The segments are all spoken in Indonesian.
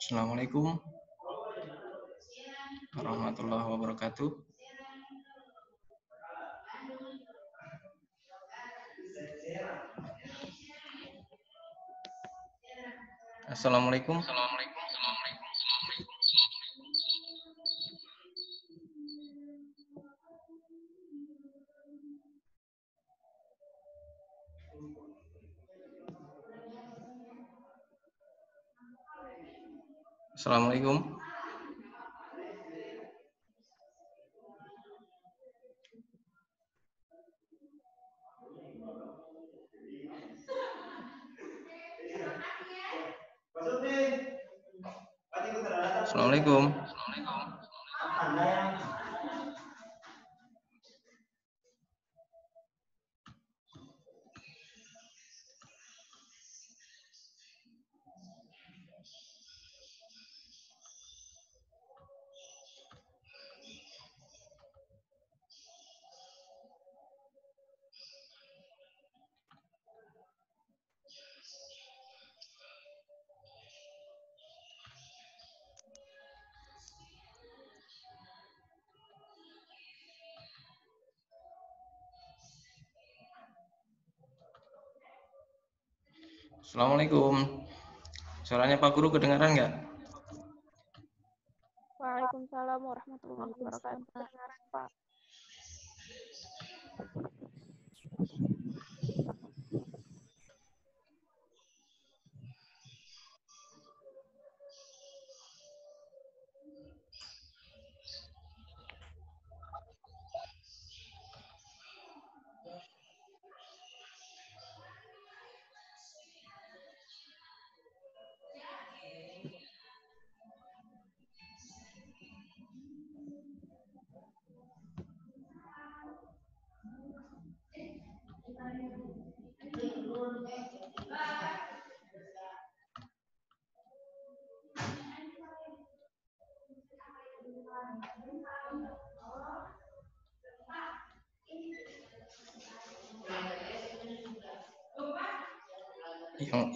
Assalamualaikum warahmatullahi wabarakatuh. Assalamualaikum. Assalamualaikum. Assalamualaikum. Assalamualaikum. Suaranya Pak Guru kedengaran nggak? Waalaikumsalam warahmatullahi wabarakatuh. Kedengaran, Pak.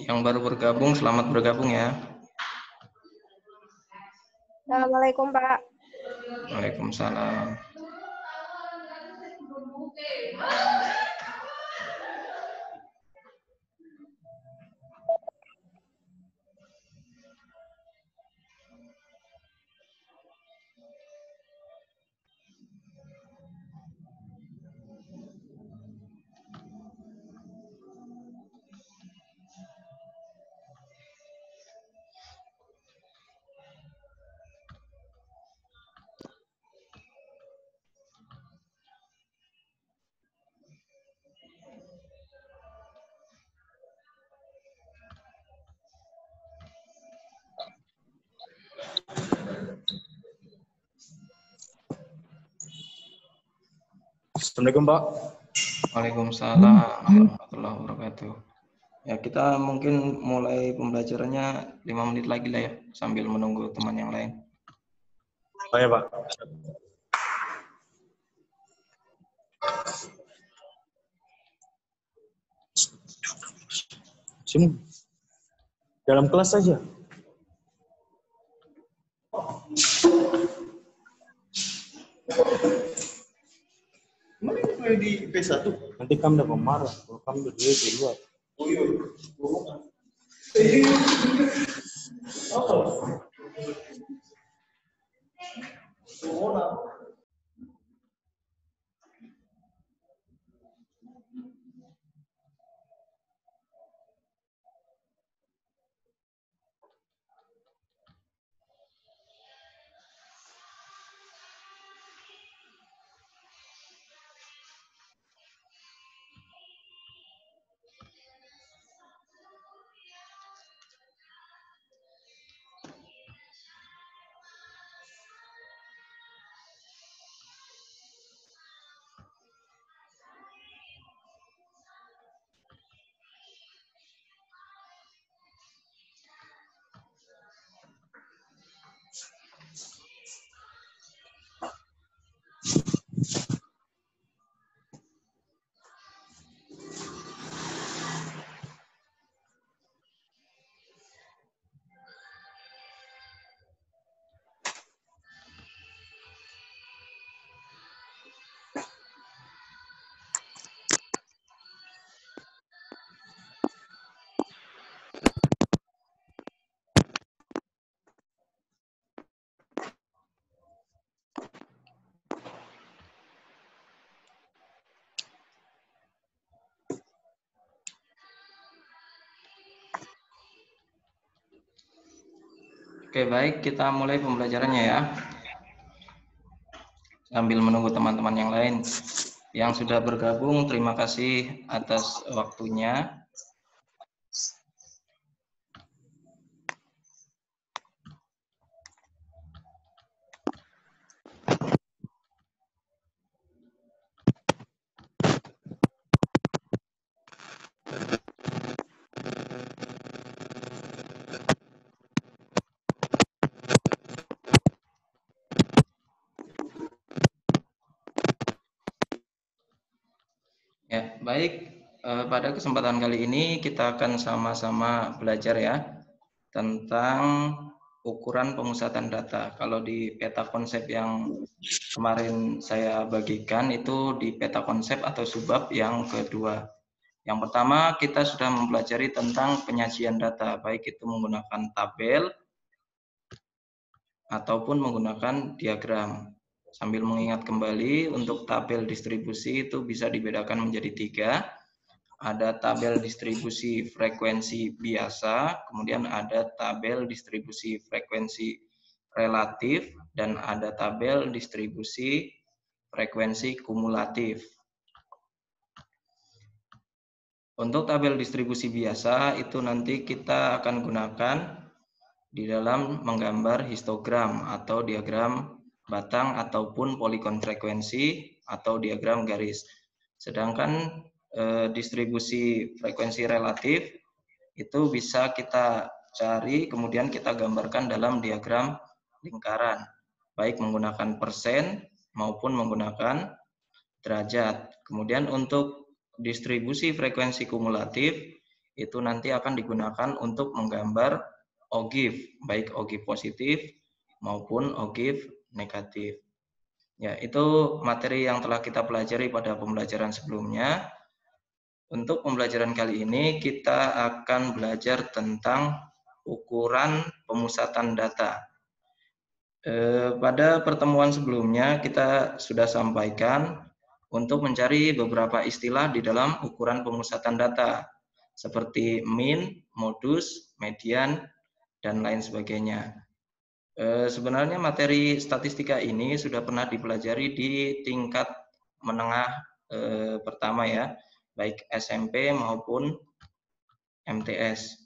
Yang baru bergabung, selamat bergabung ya. Assalamualaikum, Pak. Waalaikumsalam. Assalamualaikum, Pak. Waalaikumsalam warahmatullahi wabarakatuh. Ya, kita mungkin mulai pembelajarannya 5 menit lagi lah ya, sambil menunggu teman yang lain. Oh ya, Pak. Sini. Dalam kelas saja. Mana di P1? Nanti kamu udah marah. Kalau kamu berdua di luar. Oh iya. Oke, baik, kita mulai pembelajarannya ya. Sambil menunggu teman-teman yang lain yang sudah bergabung, terima kasih atas waktunya. Ya, baik. Pada kesempatan kali ini kita akan sama-sama belajar ya tentang ukuran pemusatan data. Kalau di peta konsep yang kemarin saya bagikan itu di peta konsep atau subbab yang kedua. Yang pertama kita sudah mempelajari tentang penyajian data, baik itu menggunakan tabel ataupun menggunakan diagram. Sambil mengingat kembali, untuk tabel distribusi itu bisa dibedakan menjadi 3. Ada tabel distribusi frekuensi biasa, kemudian ada tabel distribusi frekuensi relatif, dan ada tabel distribusi frekuensi kumulatif. Untuk tabel distribusi biasa itu nanti kita akan gunakan di dalam menggambar histogram atau diagram batang ataupun polikon frekuensi atau diagram garis. Sedangkan distribusi frekuensi relatif itu bisa kita cari kemudian kita gambarkan dalam diagram lingkaran, baik menggunakan persen maupun menggunakan derajat. Kemudian untuk distribusi frekuensi kumulatif itu nanti akan digunakan untuk menggambar OGIF, baik OGIF positif maupun OGIF negatif. Ya, itu materi yang telah kita pelajari pada pembelajaran sebelumnya. Untuk pembelajaran kali ini kita akan belajar tentang ukuran pemusatan data. Pada pertemuan sebelumnya kita sudah sampaikan untuk mencari beberapa istilah di dalam ukuran pemusatan data, seperti min, modus, median, dan lain sebagainya. Sebenarnya materi statistika ini sudah pernah dipelajari di tingkat menengah pertama ya, baik SMP maupun MTS.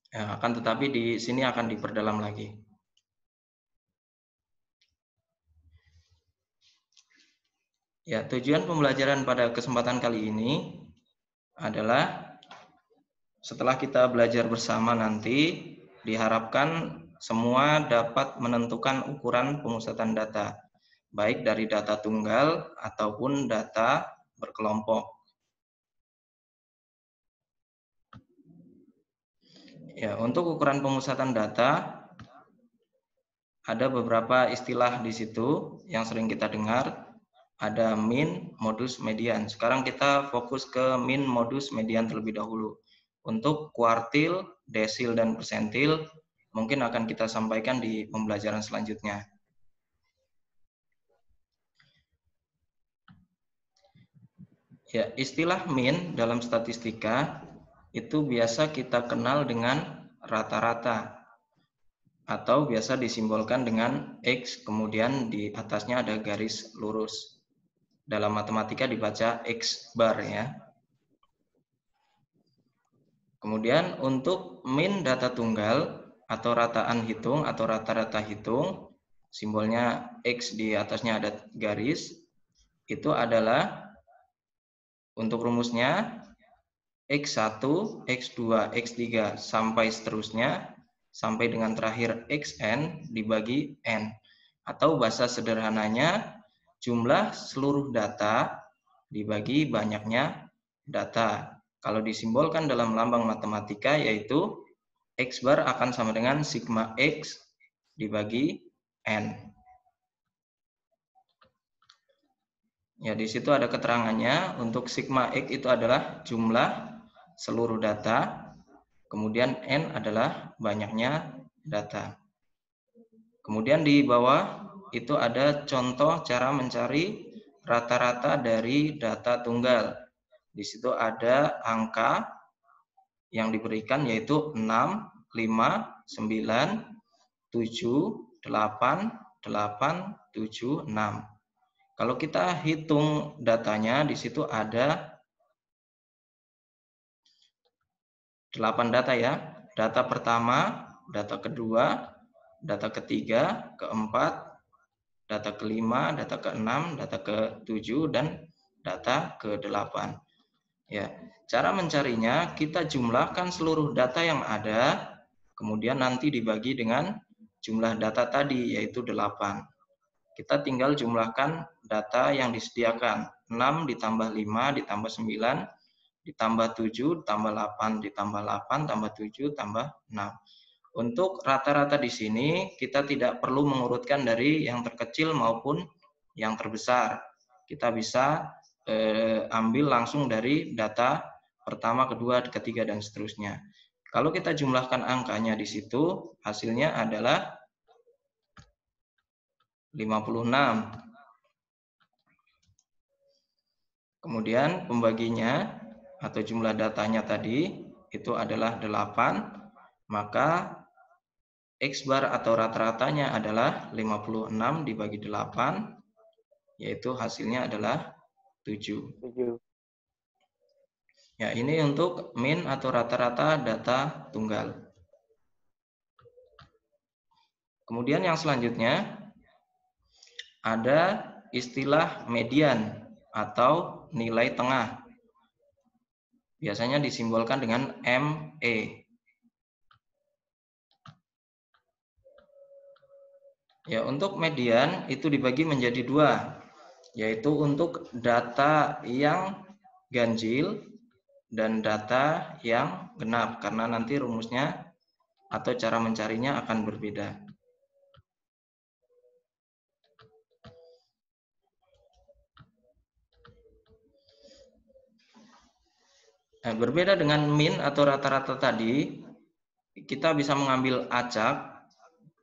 Ya, akan tetapi di sini akan diperdalam lagi. Ya, tujuan pembelajaran pada kesempatan kali ini adalah setelah kita belajar bersama nanti, diharapkan semua dapat menentukan ukuran pemusatan data, baik dari data tunggal ataupun data berkelompok. Ya, untuk ukuran pemusatan data, ada beberapa istilah di situ yang sering kita dengar. Ada min, modus, median. Sekarang kita fokus ke min, modus, median terlebih dahulu. Untuk kuartil, desil, dan persentil mungkin akan kita sampaikan di pembelajaran selanjutnya. Ya, istilah min dalam statistika itu biasa kita kenal dengan rata-rata atau biasa disimbolkan dengan X, kemudian di atasnya ada garis lurus. Dalam matematika dibaca X bar ya. Kemudian untuk min data tunggal atau rataan hitung atau rata-rata hitung, simbolnya X di atasnya ada garis, itu adalah untuk rumusnya X1, X2, X3 sampai seterusnya, sampai dengan terakhir Xn dibagi N. Atau bahasa sederhananya, jumlah seluruh data dibagi banyaknya data. Kalau disimbolkan dalam lambang matematika yaitu X bar akan sama dengan sigma X dibagi N. Ya, di situ ada keterangannya. Untuk sigma X itu adalah jumlah seluruh data, kemudian N adalah banyaknya data. Kemudian di bawah itu ada contoh cara mencari rata-rata dari data tunggal. Di situ ada angka yang diberikan yaitu 6, 5, 9, 7, 8, 8, 7, 6. Kalau kita hitung datanya, di situ ada 8 data ya. Data pertama, data kedua, data ketiga, keempat, data kelima, data keenam, data ke-7, dan data ke-8. Ya, cara mencarinya kita jumlahkan seluruh data yang ada, kemudian nanti dibagi dengan jumlah data tadi, yaitu 8. Kita tinggal jumlahkan data yang disediakan. 6 ditambah 5 ditambah 9 ditambah 7 ditambah 8 ditambah 8 tambah 7 tambah 6. Untuk rata-rata di sini kita tidak perlu mengurutkan dari yang terkecil maupun yang terbesar. Kita bisa ambil langsung dari data pertama, kedua, ketiga, dan seterusnya. Kalau kita jumlahkan angkanya di situ, hasilnya adalah 56. Kemudian pembaginya atau jumlah datanya tadi itu adalah 8, maka X bar atau rata-ratanya adalah 56 dibagi 8, yaitu hasilnya adalah 7. Ya, ini untuk min atau rata-rata data tunggal. Kemudian yang selanjutnya ada istilah median atau nilai tengah. Biasanya disimbolkan dengan ME. Ya, untuk median itu dibagi menjadi 2, yaitu untuk data yang ganjil dan data yang genap, karena nanti rumusnya atau cara mencarinya akan berbeda. Nah, berbeda dengan min atau rata-rata tadi, kita bisa mengambil acak.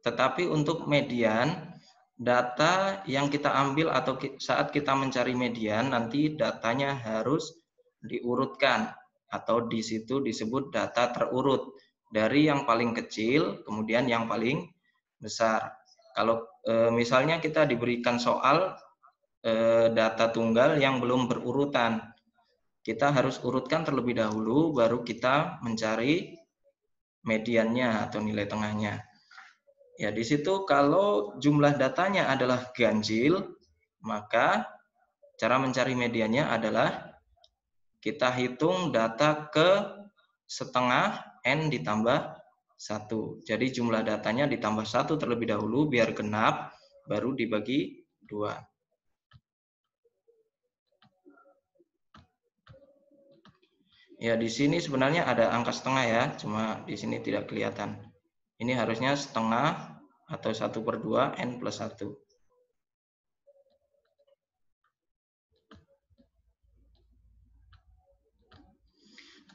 Tetapi untuk median, data yang kita ambil atau saat kita mencari median, nanti datanya harus diurutkan atau di situ disebut data terurut dari yang paling kecil kemudian yang paling besar. Kalau misalnya kita diberikan soal data tunggal yang belum berurutan, kita harus urutkan terlebih dahulu baru kita mencari mediannya atau nilai tengahnya. Ya, di situ kalau jumlah datanya adalah ganjil, maka cara mencari mediannya adalah kita hitung data ke setengah N ditambah 1. Jadi jumlah datanya ditambah 1 terlebih dahulu biar genap, baru dibagi 2. Ya, di sini sebenarnya ada angka setengah ya, cuma di sini tidak kelihatan. Ini harusnya setengah atau 1/2 N plus 1.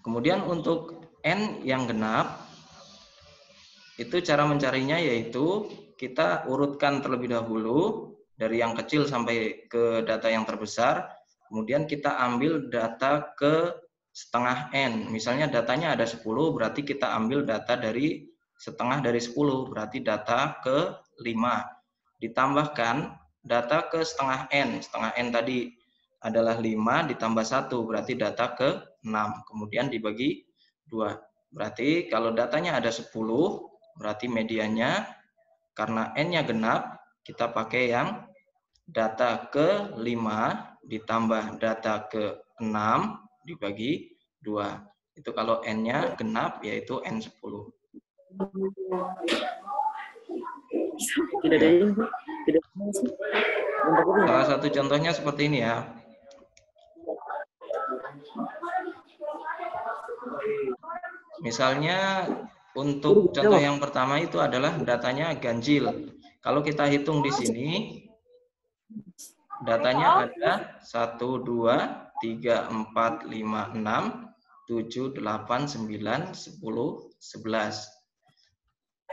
Kemudian untuk N yang genap, itu cara mencarinya yaitu kita urutkan terlebih dahulu dari yang kecil sampai ke data yang terbesar, kemudian kita ambil data ke setengah N. Misalnya datanya ada 10, berarti kita ambil data dari setengah dari 10, berarti data ke 5. Ditambahkan data ke setengah N. Setengah N tadi adalah 5 ditambah 1, berarti data ke 6. Kemudian dibagi 2. Berarti kalau datanya ada 10, berarti mediannya karena N-nya genap, kita pakai yang data ke 5 ditambah data ke 6 dibagi 2. Itu kalau N-nya genap, yaitu N10. Tidak ada ini, tidak ada. Salah satu contohnya seperti ini ya. Misalnya untuk contoh yang pertama itu adalah datanya ganjil. Kalau kita hitung di sini, datanya ada 1, 2, 3, 4, 5, 6, 7, 8, 9, 10, 11.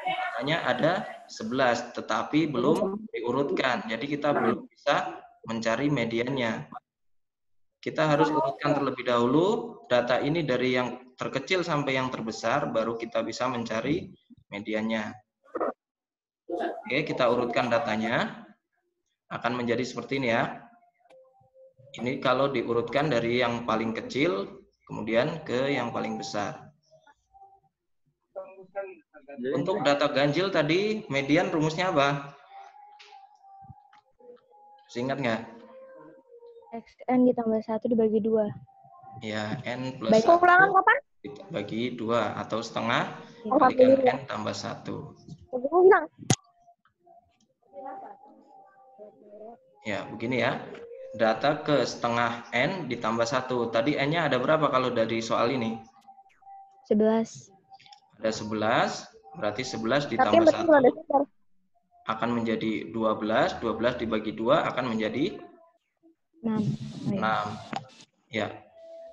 Datanya ada 11, tetapi belum diurutkan. Jadi kita belum bisa mencari mediannya. Kita harus urutkan terlebih dahulu data ini dari yang terkecil sampai yang terbesar, baru kita bisa mencari mediannya. Oke, kita urutkan datanya. Akan menjadi seperti ini ya. Ini kalau diurutkan dari yang paling kecil, kemudian ke yang paling besar. Untuk data ganjil tadi, median rumusnya apa? Ingat nggak? XN ditambah 1 dibagi 2. Ya, N plus Baik. 1 Ulangan kapan? bagi 2 atau setengah Oh, kalikan iya. N tambah 1. Aku bilang. Ya, begini ya. Data ke setengah N ditambah 1. Tadi N-nya ada berapa kalau dari soal ini? 11. Ada 11, berarti 11 Tapi ditambah betul ada 1 sekitar. akan menjadi 12. 12 dibagi 2 akan menjadi 6. 6. Ya.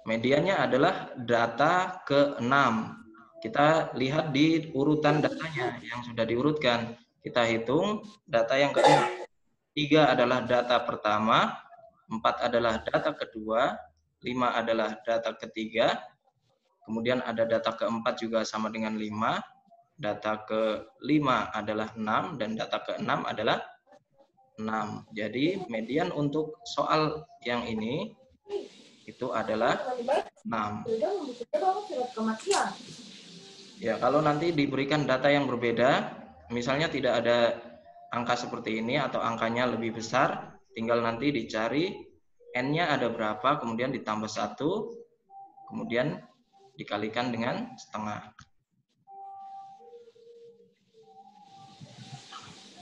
Mediannya adalah data ke-6. Kita lihat di urutan datanya yang sudah diurutkan. Kita hitung data yang ke-6. 3 adalah data pertama, 4 adalah data kedua, 5 adalah data ketiga, kemudian ada data keempat juga sama dengan 5, data ke-5 adalah 6, dan data ke-6 adalah 6. Jadi median untuk soal yang ini itu adalah 6. Ya, kalau nanti diberikan data yang berbeda, misalnya tidak ada angka seperti ini atau angkanya lebih besar, tinggal nanti dicari N-nya ada berapa, kemudian ditambah 1, kemudian dikalikan dengan setengah.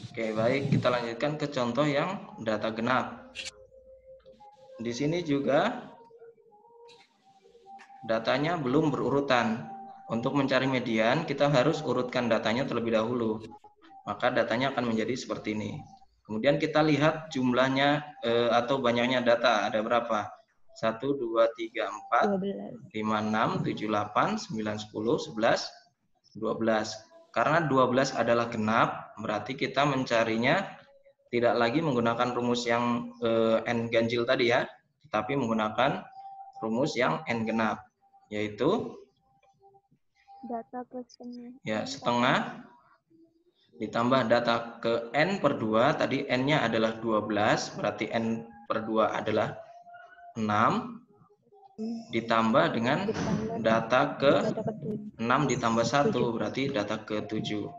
Oke, baik, kita lanjutkan ke contoh yang data genap. Di sini juga datanya belum berurutan. Untuk mencari median, kita harus urutkan datanya terlebih dahulu. Maka datanya akan menjadi seperti ini. Kemudian kita lihat jumlahnya atau banyaknya data. Ada berapa? 1, 2, 3, 4, 5, 6, 7, 8, 9, 10, 11, 12. Karena 12 adalah genap, berarti kita mencarinya tidak lagi menggunakan rumus yang N ganjil tadi ya, tetapi menggunakan rumus yang N genap, yaitu Data ke setengah. ya setengah ditambah data ke N per 2, tadi N-nya adalah 12, berarti N per 2 adalah 6, ditambah dengan data ke 6 ditambah 1, berarti data ke 7.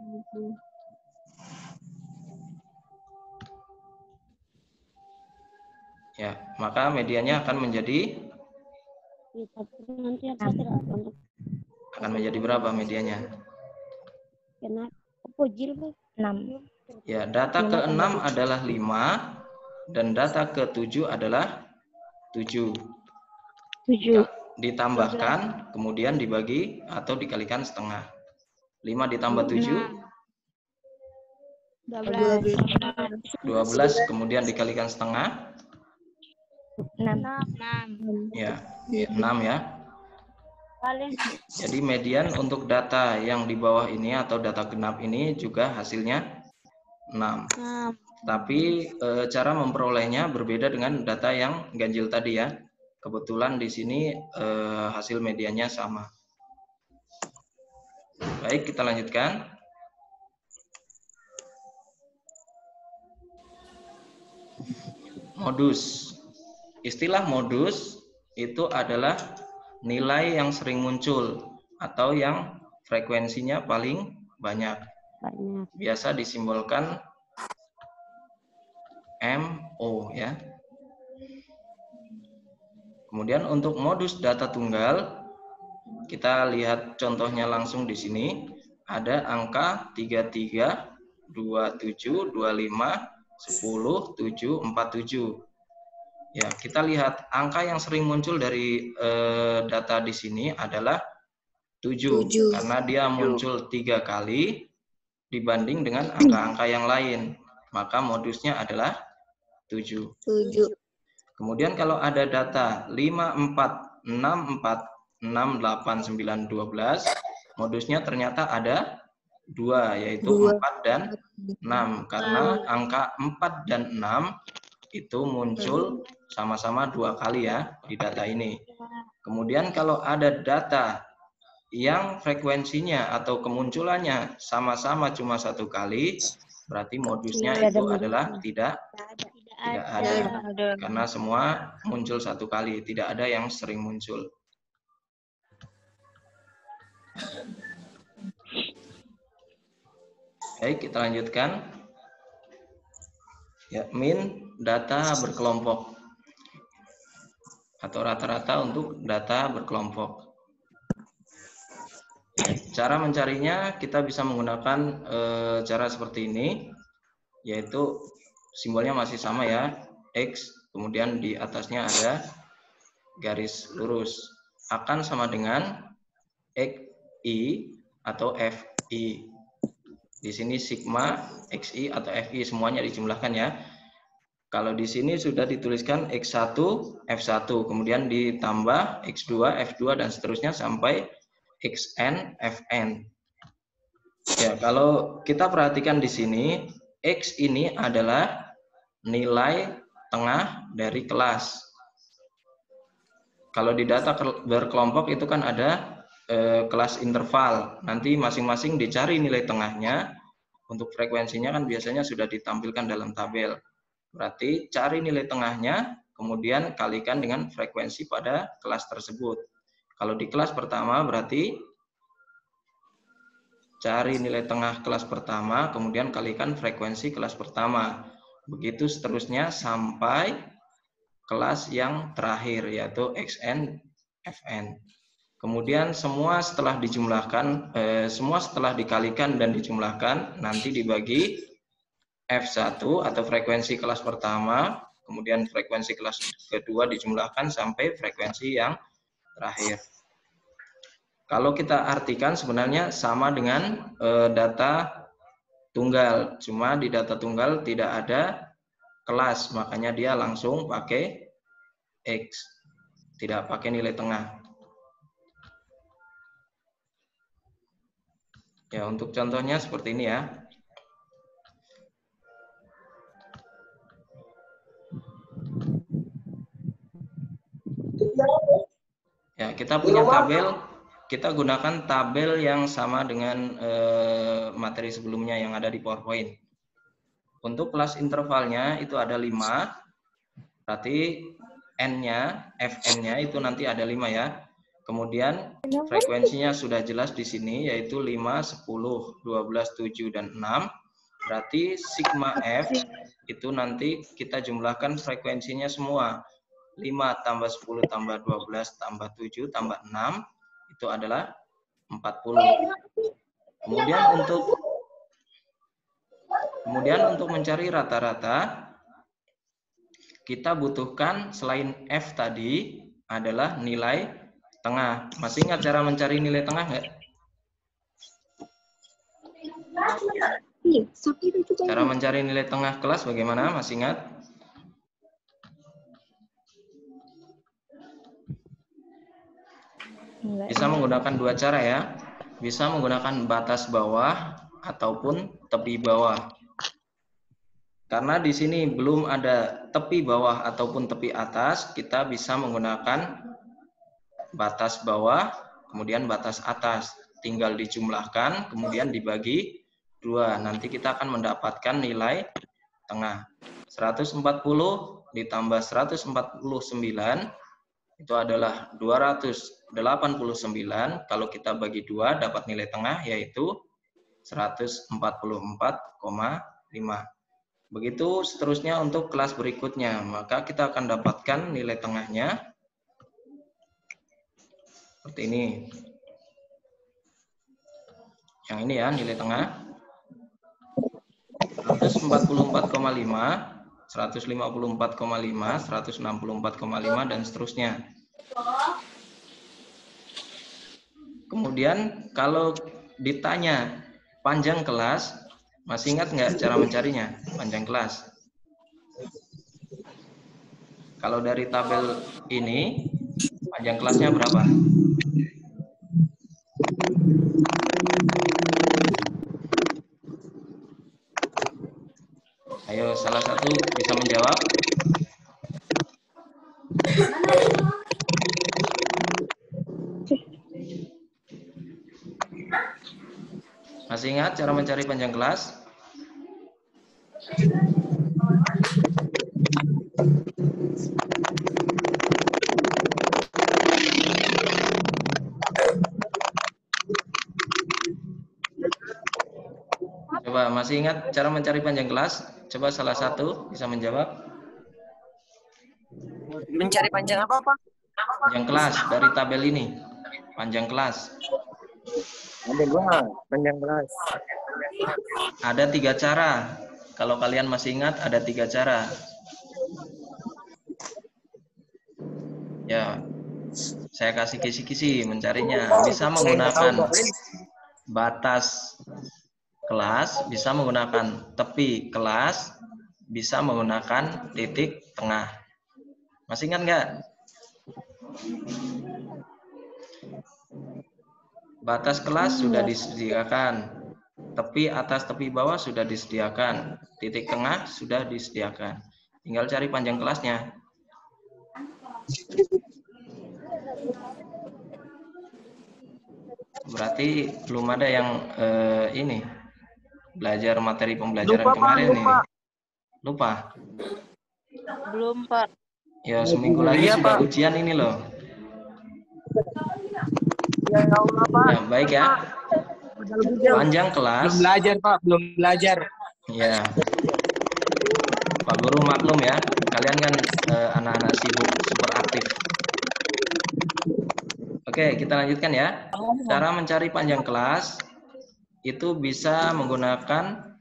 Ya, maka mediannya akan menjadi berapa medianya? 6. Ya, data ke-6 adalah 5 dan data ke-7 adalah 7. 7. Ditambahkan, kemudian dibagi atau dikalikan setengah. 5 ditambah 7, 12, kemudian dikalikan setengah. 6. Ya, 6 ya. Jadi median untuk data yang di bawah ini atau data genap ini juga hasilnya 6. Tapi cara memperolehnya berbeda dengan data yang ganjil tadi ya. Kebetulan di sini hasil mediannya sama. Baik, kita lanjutkan. Modus. Istilah modus itu adalah nilai yang sering muncul atau yang frekuensinya paling banyak. Biasa disimbolkan MO ya. Kemudian untuk modus data tunggal, kita lihat contohnya langsung di sini. Ada angka 33, 27, 25, 10, 7, 47. Ya, kita lihat angka yang sering muncul dari data di sini adalah 7, karena dia muncul 3 kali dibanding dengan angka-angka yang lain. Maka modusnya adalah 7. Kemudian kalau ada data 5, 4, 6, 4, 6, 8, 9, 12, modusnya ternyata ada 2, yaitu 4 dan 6. Karena angka 4 dan 6 itu muncul sama-sama 2 kali ya di data ini. Kemudian kalau ada data yang frekuensinya atau kemunculannya sama-sama cuma 1 kali, berarti modusnya itu adalah tidak ada. Karena semua muncul 1 kali, tidak ada yang sering muncul. Baik, kita lanjutkan. Ya, min data berkelompok atau rata-rata untuk data berkelompok. Cara mencarinya kita bisa menggunakan cara seperti ini, yaitu simbolnya masih sama ya, X, kemudian di atasnya ada garis lurus. Akan sama dengan XI atau FI. Di sini sigma, XI atau FI semuanya dijumlahkan ya. Kalau di sini sudah dituliskan X1, F1, kemudian ditambah X2, F2 dan seterusnya sampai XN, FN. Ya, kalau kita perhatikan di sini, X ini adalah nilai tengah dari kelas. Kalau di data berkelompok itu kan ada kelas interval. Nanti masing-masing dicari nilai tengahnya. Untuk frekuensinya kan biasanya sudah ditampilkan dalam tabel. Berarti cari nilai tengahnya, kemudian kalikan dengan frekuensi pada kelas tersebut. Kalau di kelas pertama berarti cari nilai tengah kelas pertama, kemudian kalikan frekuensi kelas pertama. Begitu seterusnya sampai kelas yang terakhir, yaitu XN, FN. Kemudian semua setelah dijumlahkan, semua setelah dikalikan dan dijumlahkan, nanti dibagi F1 atau frekuensi kelas pertama, kemudian frekuensi kelas kedua dijumlahkan sampai frekuensi yang terakhir. Kalau kita artikan sebenarnya sama dengan data tunggal, cuma di data tunggal tidak ada kelas, makanya dia langsung pakai X, tidak pakai nilai tengah. Ya, untuk contohnya seperti ini ya. Ya, kita punya tabel, kita gunakan tabel yang sama dengan materi sebelumnya yang ada di PowerPoint. Untuk kelas intervalnya itu ada 5, berarti N-nya, Fn-nya itu nanti ada 5 ya. Kemudian frekuensinya sudah jelas di sini, yaitu 5, 10, 12, 7, dan 6. Berarti sigma F itu nanti kita jumlahkan frekuensinya semua. 5 tambah 10 tambah 12 tambah 7 tambah 6 itu adalah 40. Kemudian untuk mencari rata-rata kita butuhkan selain F tadi adalah nilai tengah. Masih ingat cara mencari nilai tengah nggak? Cara mencari nilai tengah kelas bagaimana? Masih ingat? Bisa menggunakan 2 cara ya. Bisa menggunakan batas bawah ataupun tepi bawah. Karena di sini belum ada tepi bawah ataupun tepi atas, kita bisa menggunakan batas bawah, kemudian batas atas. Tinggal dijumlahkan, kemudian dibagi 2. Nanti kita akan mendapatkan nilai tengah. 140 ditambah 149 itu adalah 289. Kalau kita bagi 2 dapat nilai tengah yaitu 144,5. Begitu seterusnya untuk kelas berikutnya. Maka kita akan dapatkan nilai tengahnya seperti ini. Yang ini ya nilai tengah. 144,5, 154,5, 164,5 dan seterusnya. Kemudian kalau ditanya panjang kelas, masih ingat nggak cara mencarinya? Panjang kelas. Kalau dari tabel ini, panjang kelasnya berapa? Ayo, salah satu bisa menjawab. Masih ingat cara mencari panjang kelas? Coba, masih ingat cara mencari panjang kelas? Coba salah satu bisa menjawab. Mencari panjang apa, Pak? Panjang kelas dari tabel ini. Panjang kelas. Ada dua, panjang kelas. Ada 3 cara. Kalau kalian masih ingat, ada 3 cara. Ya, saya kasih kisi-kisi mencarinya. Bisa menggunakan batas kelas, bisa menggunakan tepi kelas, bisa menggunakan titik tengah. Masih ingat nggak? Batas kelas sudah disediakan. Tepi atas, tepi bawah sudah disediakan. Titik tengah sudah disediakan. Tinggal cari panjang kelasnya. Berarti belum ada yang ini belajar materi pembelajaran kemarin nih. Lupa? Belum, Pak. Ya, seminggu lagi sudah ujian ini loh. Ya Allah, Pak. Ya, baik ya. Panjang kelas. Belum belajar, Pak. Belum belajar. Ya. Pak Guru maklum ya. Kalian kan anak-anak sibuk, super aktif. Oke, kita lanjutkan ya. Cara mencari panjang kelas itu bisa menggunakan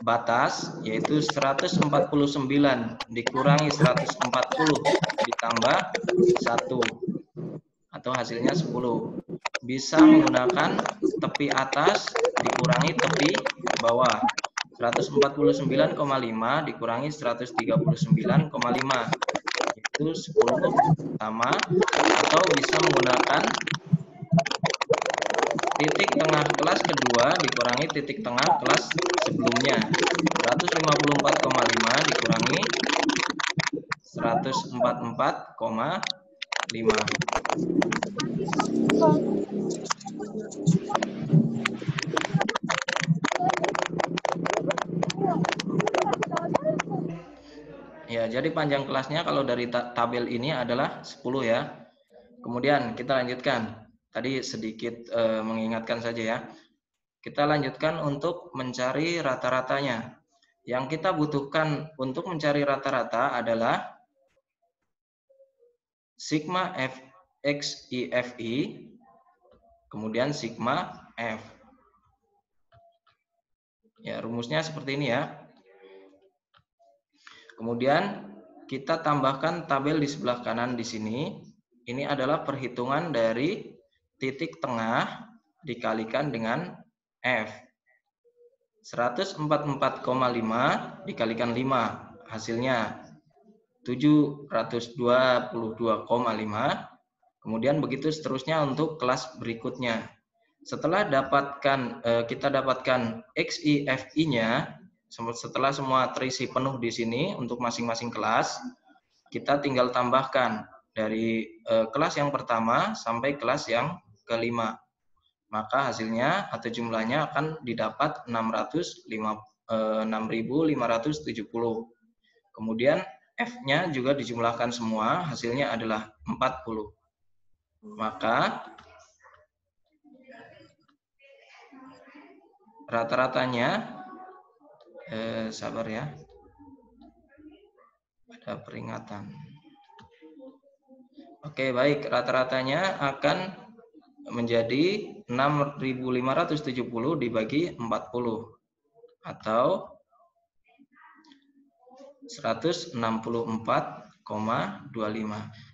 batas, yaitu 149 dikurangi 140 ditambah 1, atau hasilnya 10. Bisa menggunakan tepi atas dikurangi tepi bawah, 149,5 dikurangi 139,5, itu 10 sama, atau bisa menggunakan titik tengah kelas kedua dikurangi titik tengah kelas sebelumnya, 154,5 dikurangi 144,5. Ya, jadi panjang kelasnya kalau dari tabel ini adalah 10 ya. Kemudian kita lanjutkan. Tadi sedikit mengingatkan saja ya. Kita lanjutkan untuk mencari rata-ratanya. Yang kita butuhkan untuk mencari rata-rata adalah sigma f x i f i, kemudian sigma f. Ya, rumusnya seperti ini ya. Kemudian kita tambahkan tabel di sebelah kanan di sini. Ini adalah perhitungan dari titik tengah dikalikan dengan F. 144,5 dikalikan 5, hasilnya 722,5. Kemudian begitu seterusnya untuk kelas berikutnya. Setelah kita dapatkan XIFI-nya, setelah semua terisi penuh di sini untuk masing-masing kelas, kita tinggal tambahkan dari kelas yang pertama sampai kelas yang kelima. Maka hasilnya atau jumlahnya akan didapat 6.570. Kemudian F-nya juga dijumlahkan semua, hasilnya adalah 40. Maka rata-ratanya, sabar ya, ada peringatan. Oke, baik, rata-ratanya akan menjadi 6.570 dibagi 40 atau 164,25.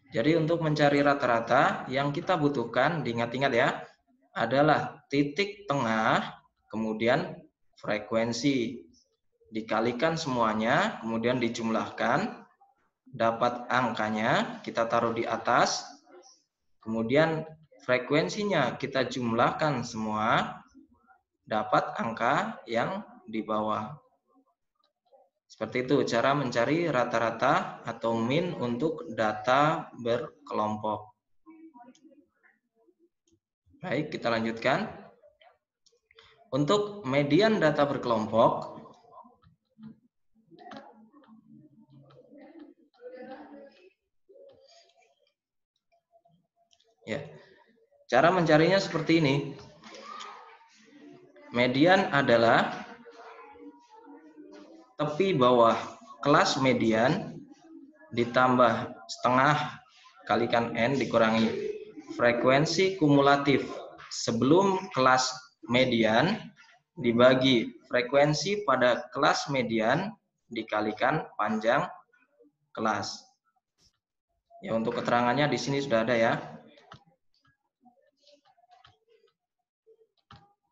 Jadi untuk mencari rata-rata yang kita butuhkan, diingat-ingat ya, adalah titik tengah, kemudian frekuensi. Dikalikan semuanya, kemudian dijumlahkan, dapat angkanya, kita taruh di atas, kemudian frekuensinya kita jumlahkan semua, dapat angka yang di bawah. Seperti itu cara mencari rata-rata atau min untuk data berkelompok. Baik, kita lanjutkan. Untuk median data berkelompok, ya, cara mencarinya seperti ini. Median adalah tepi bawah kelas median ditambah setengah kalikan N dikurangi frekuensi kumulatif sebelum kelas median dibagi frekuensi pada kelas median dikalikan panjang kelas. Ya, untuk keterangannya di sini sudah ada ya.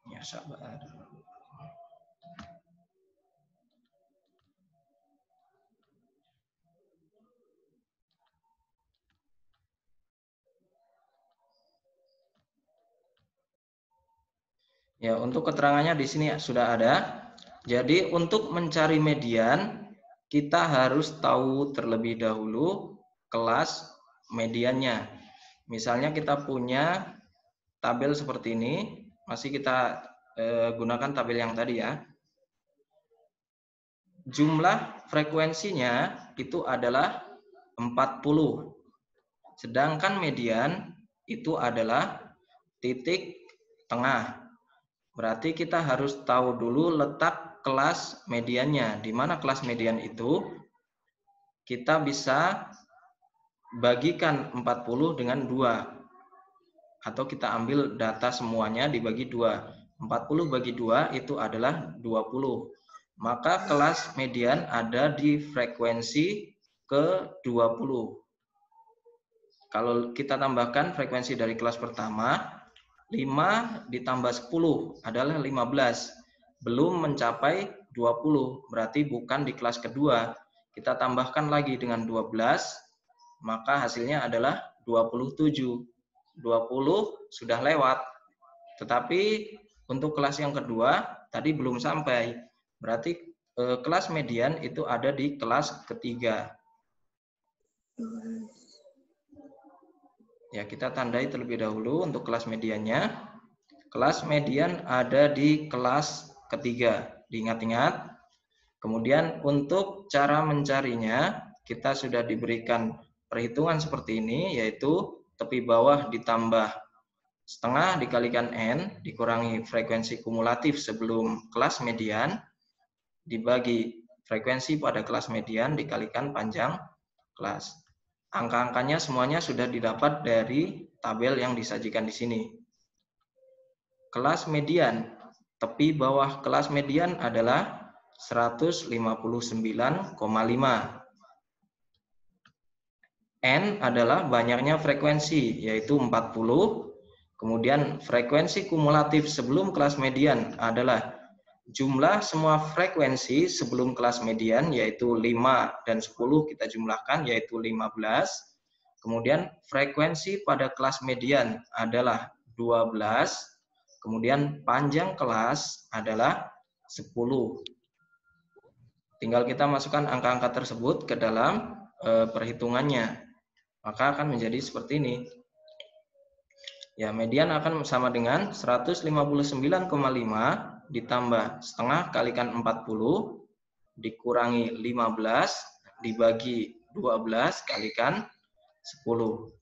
Ya, sabar. Ya, untuk keterangannya di sini sudah ada. Jadi untuk mencari median, kita harus tahu terlebih dahulu kelas mediannya. Misalnya kita punya tabel seperti ini, masih kita gunakan tabel yang tadi ya. Jumlah frekuensinya itu adalah 40. Sedangkan median itu adalah titik tengah. Berarti kita harus tahu dulu letak kelas mediannya. Di mana kelas median itu? Kita bisa bagikan 40 dengan 2. Atau kita ambil data semuanya dibagi 2. 40 bagi 2 itu adalah 20. Maka kelas median ada di frekuensi ke-20. Kalau kita tambahkan frekuensi dari kelas pertama, 5 ditambah 10 adalah 15. Belum mencapai 20, berarti bukan di kelas kedua. Kita tambahkan lagi dengan 12, maka hasilnya adalah 27. 20 sudah lewat. Tetapi untuk kelas yang kedua, tadi belum sampai. Berarti kelas median itu ada di kelas ketiga. Ya, kita tandai terlebih dahulu untuk kelas mediannya. Kelas median ada di kelas ketiga. Diingat-ingat. Kemudian untuk cara mencarinya, kita sudah diberikan perhitungan seperti ini, yaitu tepi bawah ditambah setengah dikalikan N, dikurangi frekuensi kumulatif sebelum kelas median, dibagi frekuensi pada kelas median dikalikan panjang kelas. Angka-angkanya semuanya sudah didapat dari tabel yang disajikan di sini. Kelas median, tepi bawah kelas median adalah 159,5. N adalah banyaknya frekuensi, yaitu 40. Kemudian frekuensi kumulatif sebelum kelas median adalah jumlah semua frekuensi sebelum kelas median, yaitu 5 dan 10 kita jumlahkan, yaitu 15. Kemudian frekuensi pada kelas median adalah 12. Kemudian panjang kelas adalah 10. Tinggal kita masukkan angka-angka tersebut ke dalam perhitungannya. Maka akan menjadi seperti ini. Ya, median akan sama dengan 159,5 ditambah setengah kalikan 40 dikurangi 15 dibagi 12 kalikan 10.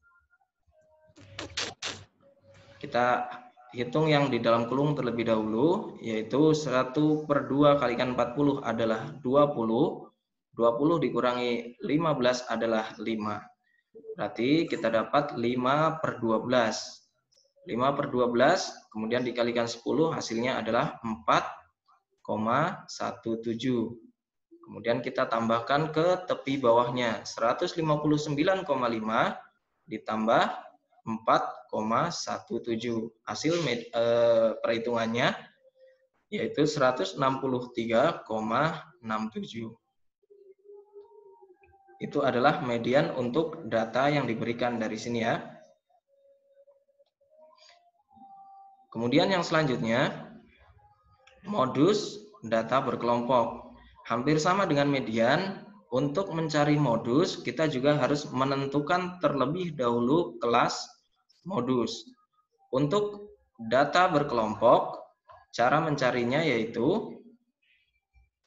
Kita hitung yang di dalam kurung terlebih dahulu, yaitu 1/2 kalikan 40 adalah 20. 20 dikurangi 15 adalah 5. Berarti kita dapat 5/12. 5/12 kemudian dikalikan 10 hasilnya adalah 4,17. Kemudian kita tambahkan ke tepi bawahnya 159,5 ditambah 4,17. Hasil perhitungannya yaitu 163,67. Itu adalah median untuk data yang diberikan dari sini ya. Kemudian yang selanjutnya, modus data berkelompok. Hampir sama dengan median, untuk mencari modus, kita juga harus menentukan terlebih dahulu kelas modus. Untuk data berkelompok, Cara mencarinya yaitu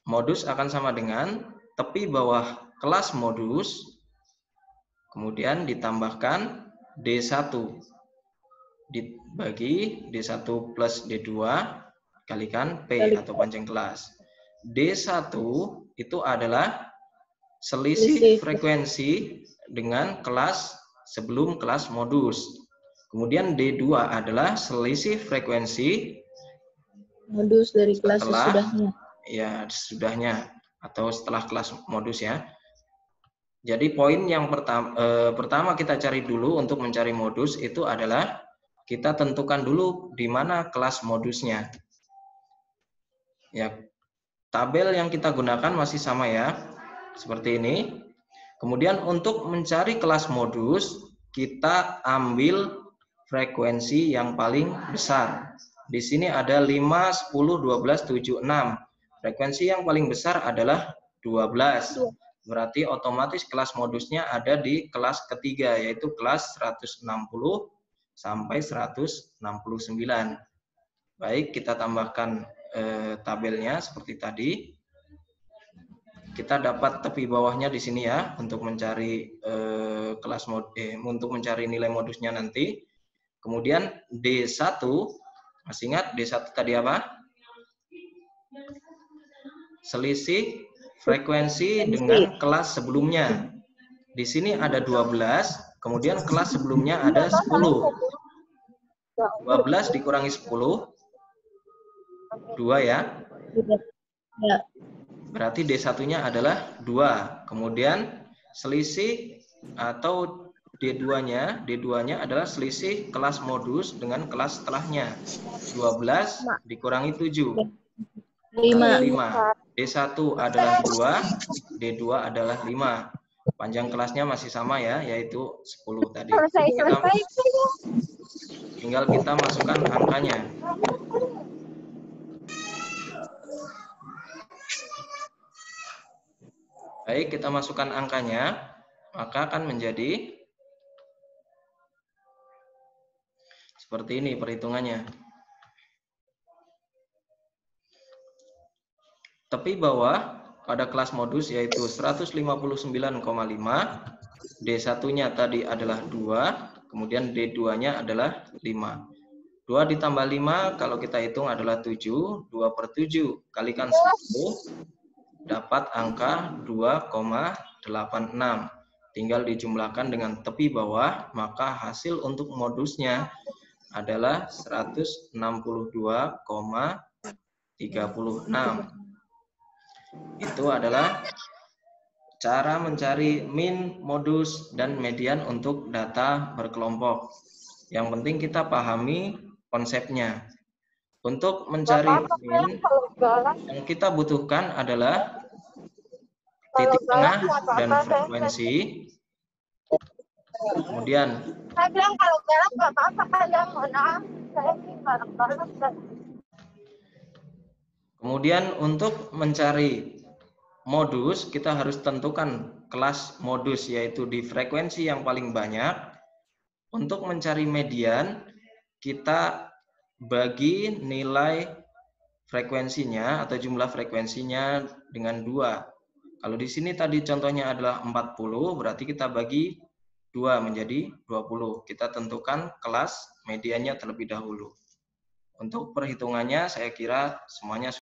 modus akan sama dengan tepi bawah kelas modus, kemudian ditambahkan D1 dibagi D1 plus D2 kalikan P atau panjang kelas. D1 itu adalah selisih frekuensi dengan kelas sebelum kelas modus. Kemudian D2 adalah selisih frekuensi modus dari kelas setelah, sesudahnya. Ya, sesudahnya atau setelah kelas modus ya. Jadi poin yang pertama kita cari dulu untuk mencari modus itu adalah kita tentukan dulu di mana kelas modusnya. Ya, tabel yang kita gunakan masih sama ya, seperti ini. Kemudian untuk mencari kelas modus, kita ambil frekuensi yang paling besar. Di sini ada 5, 10, 12, 7, 6. Frekuensi yang paling besar adalah 12. Berarti otomatis kelas modusnya ada di kelas ketiga, yaitu kelas 160 sampai 169. Baik, kita tambahkan tabelnya seperti tadi. Kita dapat tepi bawahnya di sini ya untuk mencari untuk mencari nilai modusnya nanti. Kemudian D1, masih ingat D1 tadi apa? Selisih frekuensi dengan kelas sebelumnya. Di sini ada 12, kemudian kelas sebelumnya ada 10. 12 dikurangi 10, 2 ya. Ya. Berarti D1-nya adalah 2. Kemudian selisih atau D2-nya adalah selisih kelas modus dengan kelas setelahnya. 12 dikurangi 7. 5. D1 adalah 2, D2 adalah 5. Panjang kelasnya masih sama ya, yaitu 10 tadi. Tinggal kita masukkan angkanya. Baik, kita masukkan angkanya, maka akan menjadi seperti ini perhitungannya. Tepi bawah pada kelas modus yaitu 159,5, D1-nya tadi adalah 2, kemudian D2-nya adalah 5. 2 ditambah 5 kalau kita hitung adalah 7, 2 per 7 kalikan 10, dapat angka 2,86. Tinggal dijumlahkan dengan tepi bawah, maka hasil untuk modusnya adalah 162,36. Itu adalah cara mencari min, modus, dan median untuk data berkelompok. Yang penting kita pahami konsepnya. Untuk mencari min, yang kita butuhkan adalah titik tengah dan frekuensi. Kemudian Saya bilang kalau galak nggak apa-apa, kadang maaf. Saya ini galak banget. Kemudian untuk mencari modus, kita harus tentukan kelas modus, yaitu di frekuensi yang paling banyak. Untuk mencari median, kita bagi nilai frekuensinya atau jumlah frekuensinya dengan 2. Kalau di sini tadi contohnya adalah 40, berarti kita bagi 2 menjadi 20. Kita tentukan kelas mediannya terlebih dahulu. Untuk perhitungannya saya kira semuanya